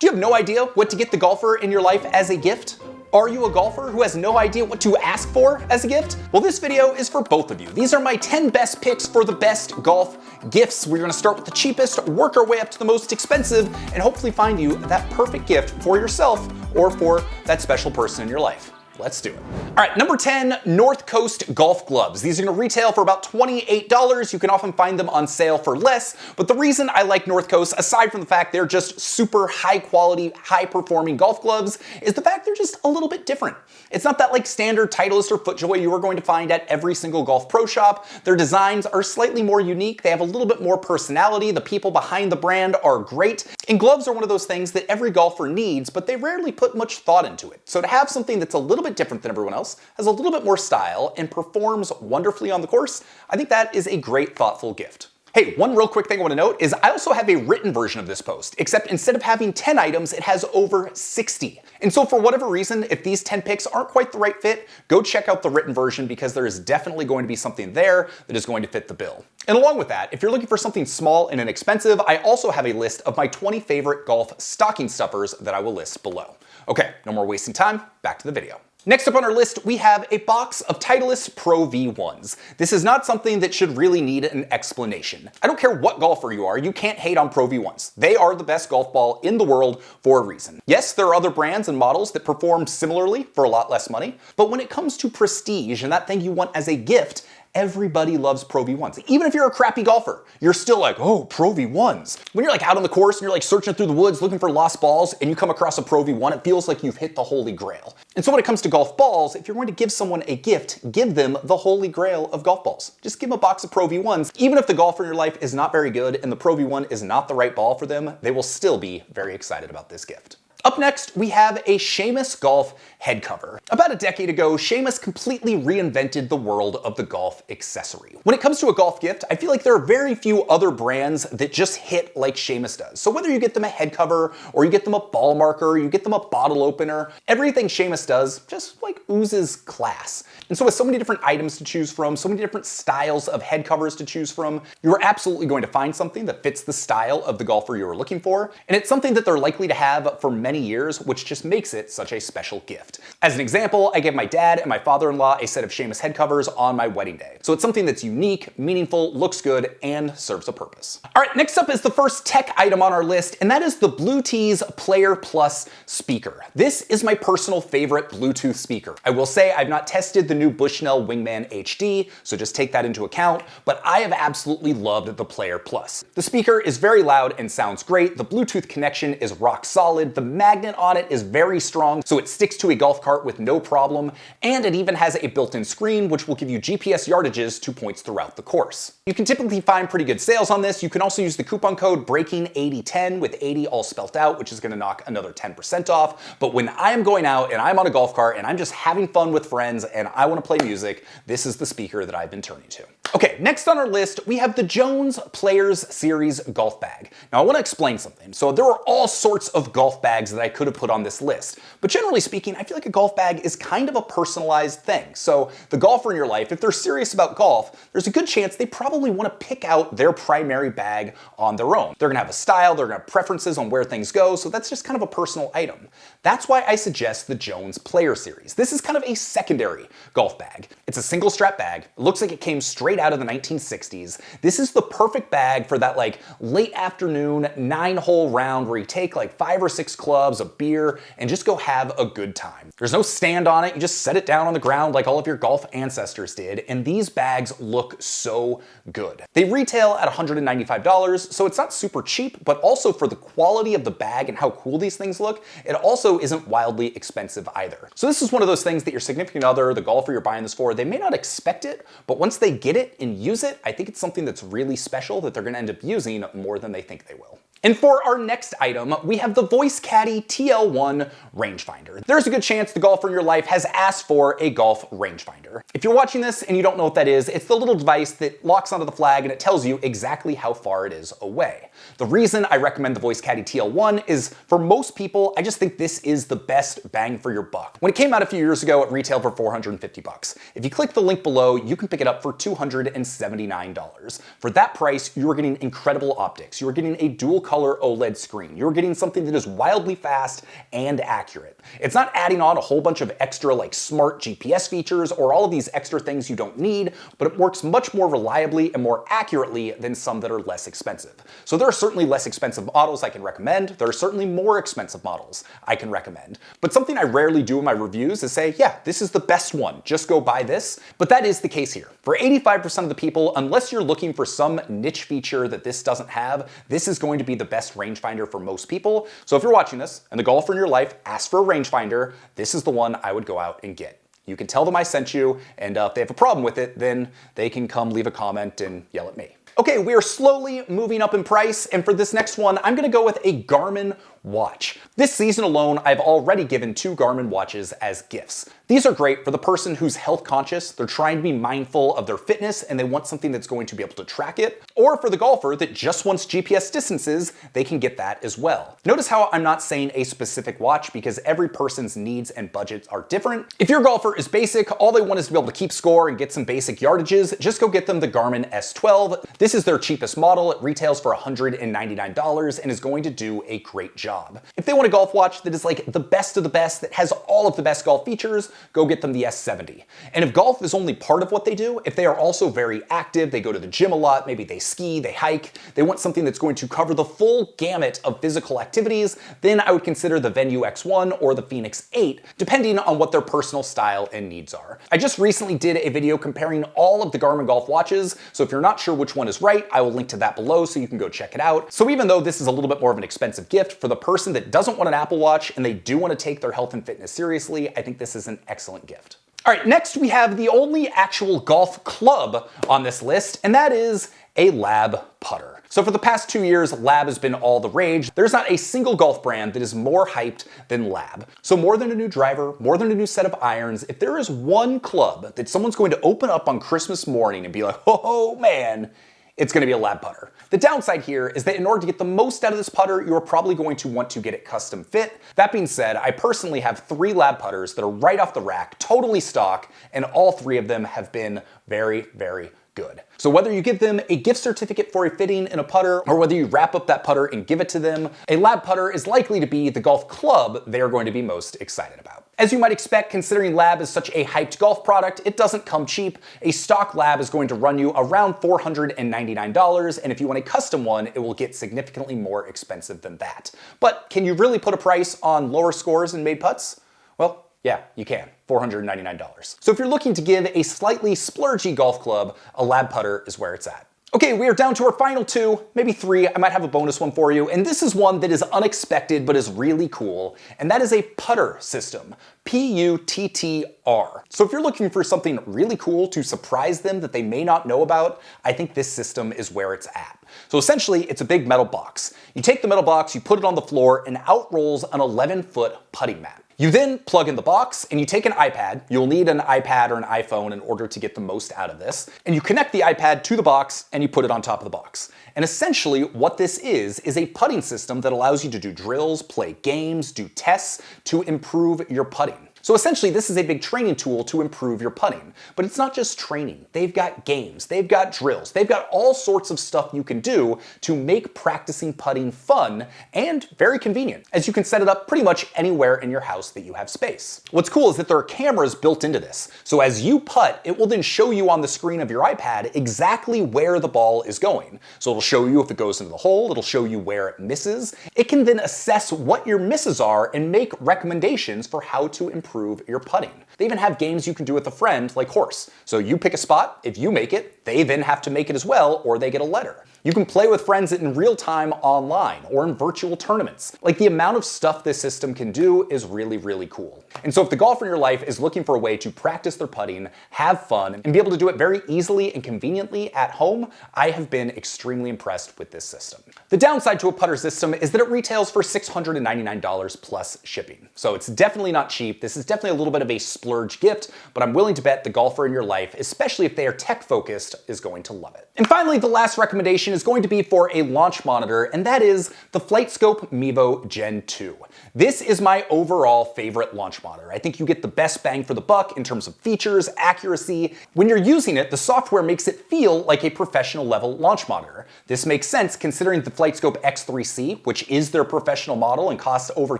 Do you have no idea what to get the golfer in your life as a gift? Are you a golfer who has no idea what to ask for as a gift? Well, this video is for both of you. These are my 10 best picks for the best golf gifts. We're gonna start with the cheapest, work our way up to the most expensive, and hopefully find you that perfect gift for yourself or for that special person in your life. Let's do it. All right, number 10, North Coast golf gloves. These are gonna retail for about $28. You can often find them on sale for less, but the reason I like North Coast, aside from the fact they're just super high quality, high performing golf gloves, is the fact they're just a little bit different. It's not that like standard Titleist or FootJoy you are going to find at every single golf pro shop. Their designs are slightly more unique. They have a little bit more personality. The people behind the brand are great. And gloves are one of those things that every golfer needs, but they rarely put much thought into it. So to have something that's a little bit different than everyone else, has a little bit more style, and performs wonderfully on the course, I think that is a great, thoughtful gift. Hey, one real quick thing I want to note is I also have a written version of this post, except instead of having 10 items, it has over 60. And so for whatever reason, if these 10 picks aren't quite the right fit, go check out the written version because there is definitely going to be something there that is going to fit the bill. And along with that, if you're looking for something small and inexpensive, I also have a list of my 20 favorite golf stocking stuffers that I will list below. Okay, no more wasting time, back to the video. Next up on our list, we have a box of Titleist Pro V1s. This is not something that should really need an explanation. I don't care what golfer you are, you can't hate on Pro V1s. They are the best golf ball in the world for a reason. Yes, there are other brands and models that perform similarly for a lot less money, but when it comes to prestige and that thing you want as a gift, everybody loves Pro V1s. Even if you're a crappy golfer, you're still like, oh, Pro V1s. When you're like out on the course and you're like searching through the woods looking for lost balls and you come across a Pro V1, it feels like you've hit the holy grail. And so when it comes to golf balls, if you're going to give someone a gift, give them the holy grail of golf balls. Just give them a box of Pro V1s. Even if the golfer in your life is not very good and the Pro V1 is not the right ball for them, they will still be very excited about this gift. Up next, we have a Seamus Golf head cover. About a decade ago, Seamus completely reinvented the world of the golf accessory. When it comes to a golf gift, I feel like there are very few other brands that just hit like Seamus does. So whether you get them a head cover, or you get them a ball marker, you get them a bottle opener, everything Seamus does just like oozes class. And so with so many different items to choose from, so many different styles of head covers to choose from, you're absolutely going to find something that fits the style of the golfer you are looking for. And it's something that they're likely to have for many years, which just makes it such a special gift. As an example, I gave my dad and my father-in-law a set of Seamus head covers on my wedding day. So it's something that's unique, meaningful, looks good, and serves a purpose. All right, next up is the first tech item on our list, and that is the Bluetooth Player Plus speaker. This is my personal favorite Bluetooth speaker. I will say I've not tested the new Bushnell Wingman HD, so just take that into account, but I have absolutely loved the Player Plus. The speaker is very loud and sounds great. The Bluetooth connection is rock solid. The magnet on it is very strong, so it sticks to a golf cart with no problem, and it even has a built-in screen which will give you GPS yardages to points throughout the course. You can typically find pretty good sales on this. You can also use the coupon code BREAKING8010 with 80 all spelt out, which is gonna knock another 10% off. But when I am going out and I'm on a golf cart and I'm just having fun with friends and I wanna play music, this is the speaker that I've been turning to. Okay, next on our list, we have the Jones Players Series golf bag. Now I wanna explain something. So there are all sorts of golf bags that I could have put on this list, but generally speaking, I feel like a golf bag is kind of a personalized thing. So the golfer in your life, if they're serious about golf, there's a good chance they probably wanna pick out their primary bag on their own. They're gonna have a style, they're gonna have preferences on where things go, so that's just kind of a personal item. That's why I suggest the Jones Player Series. This is kind of a secondary golf bag. It's a single strap bag. It looks like it came straight out of the 1960s. This is the perfect bag for that like late afternoon, 9-hole round where you take like 5 or 6 clubs, a beer, and just go have a good time. There's no stand on it. You just set it down on the ground like all of your golf ancestors did, and these bags look so good. They retail at $195, so it's not super cheap, but also for the quality of the bag and how cool these things look, it also isn't wildly expensive either. So this is one of those things that your significant other, the golfer you're buying this for, they may not expect it, but once they get it and use it, I think it's something that's really special that they're gonna end up using more than they think they will. And for our next item, we have the Voice Caddy TL1 rangefinder. There's a good chance the golfer in your life has asked for a golf rangefinder. If you're watching this and you don't know what that is, it's the little device that locks onto the flag and it tells you exactly how far it is away. The reason I recommend the Voice Caddy TL1 is for most people, I just think this is the best bang for your buck. When it came out a few years ago, it retailed for $450. If you click the link below, you can pick it up for $279. For that price, you are getting incredible optics. You are getting a dual color OLED screen. You're getting something that is wildly fast and accurate. It's not adding on a whole bunch of extra like smart GPS features or all of these extra things you don't need, but it works much more reliably and more accurately than some that are less expensive. So there are certainly less expensive models I can recommend. There are certainly more expensive models I can recommend. But something I rarely do in my reviews is say, yeah, this is the best one, just go buy this. But that is the case here. For 85% of the people, unless you're looking for some niche feature that this doesn't have, this is going to be the best rangefinder for most people. So if you're watching this and the golfer in your life asks for a rangefinder, this is the one I would go out and get. You can tell them I sent you, and if they have a problem with it, then they can come leave a comment and yell at me. Okay, we are slowly moving up in price, and for this next one, I'm gonna go with a Garmin watch. This season alone, I've already given 2 Garmin watches as gifts. These are great for the person who's health conscious, they're trying to be mindful of their fitness, and they want something that's going to be able to track it. Or for the golfer that just wants GPS distances, they can get that as well. Notice how I'm not saying a specific watch because every person's needs and budgets are different. If your golfer is basic, all they want is to be able to keep score and get some basic yardages, just go get them the Garmin S12. This is their cheapest model. It retails for $199 and is going to do a great job. If they want a golf watch that is like the best of the best, that has all of the best golf features, go get them the S70. And if golf is only part of what they do, if they are also very active, they go to the gym a lot, maybe they ski, they hike, they want something that's going to cover the full gamut of physical activities, then I would consider the Venue X1 or the Fenix 8, depending on what their personal style and needs are. I just recently did a video comparing all of the Garmin golf watches, so if you're not sure which one is right, I will link to that below so you can go check it out. So even though this is a little bit more of an expensive gift, for the person that doesn't want an Apple Watch and they do want to take their health and fitness seriously, I think this is an excellent gift. All right, next we have the only actual golf club on this list, and that is a Lab putter. So for the past 2 years, Lab has been all the rage. There's not a single golf brand that is more hyped than Lab. So more than a new driver, more than a new set of irons, if there is one club that someone's going to open up on Christmas morning and be like, oh man, it's going to be a Lab putter. The downside here is that in order to get the most out of this putter, you're probably going to want to get it custom fit. That being said, I personally have 3 Lab putters that are right off the rack, totally stock, and all 3 of them have been very, very good. So whether you give them a gift certificate for a fitting in a putter, or whether you wrap up that putter and give it to them, a Lab putter is likely to be the golf club they're going to be most excited about. As you might expect, considering Lab is such a hyped golf product, it doesn't come cheap. A stock Lab is going to run you around $499, and if you want a custom one, it will get significantly more expensive than that. But can you really put a price on lower scores and made putts? Well, yeah, you can. $499. So if you're looking to give a slightly splurgy golf club, a Lab putter is where it's at. Okay, we are down to our final 2, maybe 3. I might have a bonus one for you, and this is one that is unexpected but is really cool, and that is a putter system. P-U-T-T-R. So if you're looking for something really cool to surprise them that they may not know about, I think this system is where it's at. So essentially, it's a big metal box. You take the metal box, you put it on the floor, and out rolls an 11-foot putting mat. You then plug in the box and you take an iPad. You'll need an iPad or an iPhone in order to get the most out of this. And you connect the iPad to the box and you put it on top of the box. And essentially what this is a putting system that allows you to do drills, play games, do tests to improve your putting. So essentially, this is a big training tool to improve your putting. But it's not just training. They've got games, they've got drills, they've got all sorts of stuff you can do to make practicing putting fun and very convenient, as you can set it up pretty much anywhere in your house that you have space. What's cool is that there are cameras built into this. So as you putt, it will then show you on the screen of your iPad exactly where the ball is going. So it'll show you if it goes into the hole, it'll show you where it misses. It can then assess what your misses are and make recommendations for how to improve your putting. They even have games you can do with a friend like Horse. So you pick a spot, if you make it, they then have to make it as well, or they get a letter. You can play with friends in real time online or in virtual tournaments. Like, the amount of stuff this system can do is really, really cool. And so if the golfer in your life is looking for a way to practice their putting, have fun, and be able to do it very easily and conveniently at home, I have been extremely impressed with this system. The downside to a putter system is that it retails for $699 plus shipping. So it's definitely not cheap. This is is definitely a little bit of a splurge gift, but I'm willing to bet the golfer in your life, especially if they are tech focused, is going to love it. And finally, the last recommendation is going to be for a launch monitor, and that is the FlightScope Mevo Gen 2. This is my overall favorite launch monitor. I think you get the best bang for the buck in terms of features, accuracy. When you're using it, the software makes it feel like a professional level launch monitor. This makes sense considering the FlightScope X3C, which is their professional model and costs over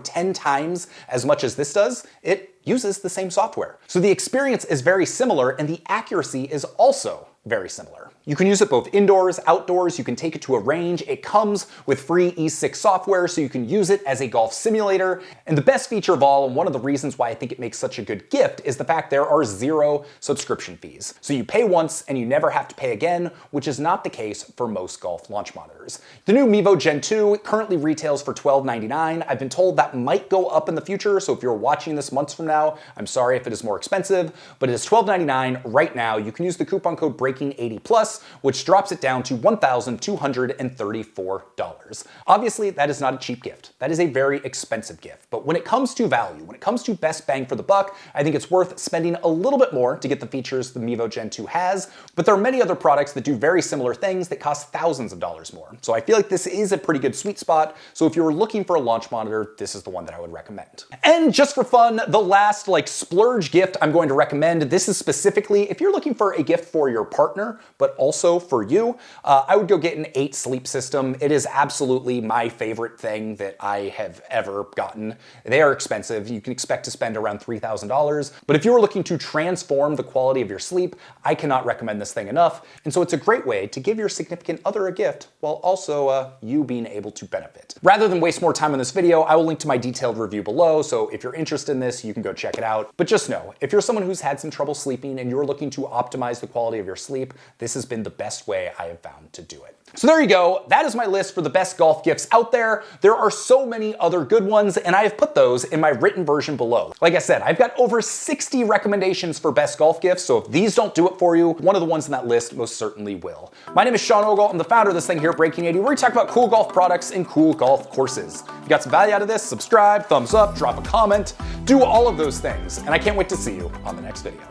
10 times as much as this does. It uses the same software. So the experience is very similar and the accuracy is also very similar. You can use it both indoors, outdoors, you can take it to a range. It comes with free E6 software, so you can use it as a golf simulator. And the best feature of all, and one of the reasons why I think it makes such a good gift, is the fact there are 0 subscription fees. So you pay once and you never have to pay again, which is not the case for most golf launch monitors. The new Mevo Gen 2 currently retails for $12.99. I've been told that might go up in the future, so if you're watching this months from now, I'm sorry if it is more expensive, but it is $12.99 right now. You can use the coupon code BREAKING80+, which drops it down to $1,234. Obviously, that is not a cheap gift. That is a very expensive gift. But when it comes to value, when it comes to best bang for the buck, I think it's worth spending a little bit more to get the features the Mevo Gen 2 has. But there are many other products that do very similar things that cost thousands of dollars more. So I feel like this is a pretty good sweet spot. So if you were looking for a launch monitor, this is the one that I would recommend. And just for fun, the last splurge gift I'm going to recommend, this is specifically if you're looking for a gift for your partner, but also for you, I would go get an 8 sleep system. It is absolutely my favorite thing that I have ever gotten. They are expensive. You can expect to spend around $3,000. But if you are looking to transform the quality of your sleep, I cannot recommend this thing enough. And so it's a great way to give your significant other a gift while also you being able to benefit. Rather than waste more time on this video, I will link to my detailed review below. So if you're interested in this, you can go check it out. But just know, if you're someone who's had some trouble sleeping and you're looking to optimize the quality of your sleep, this has been the best way I have found to do it. So there you go. That is my list for the best golf gifts out there. There are so many other good ones, and I have put those in my written version below. Like I said, I've got over 60 recommendations for best golf gifts, so if these don't do it for you, one of the ones in that list most certainly will. My name is Sean Ogle. I'm the founder of this thing here at Breaking 80, where we talk about cool golf products and cool golf courses. If you got some value out of this, subscribe, thumbs up, drop a comment, do all of those things, and I can't wait to see you on the next video.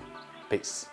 Peace.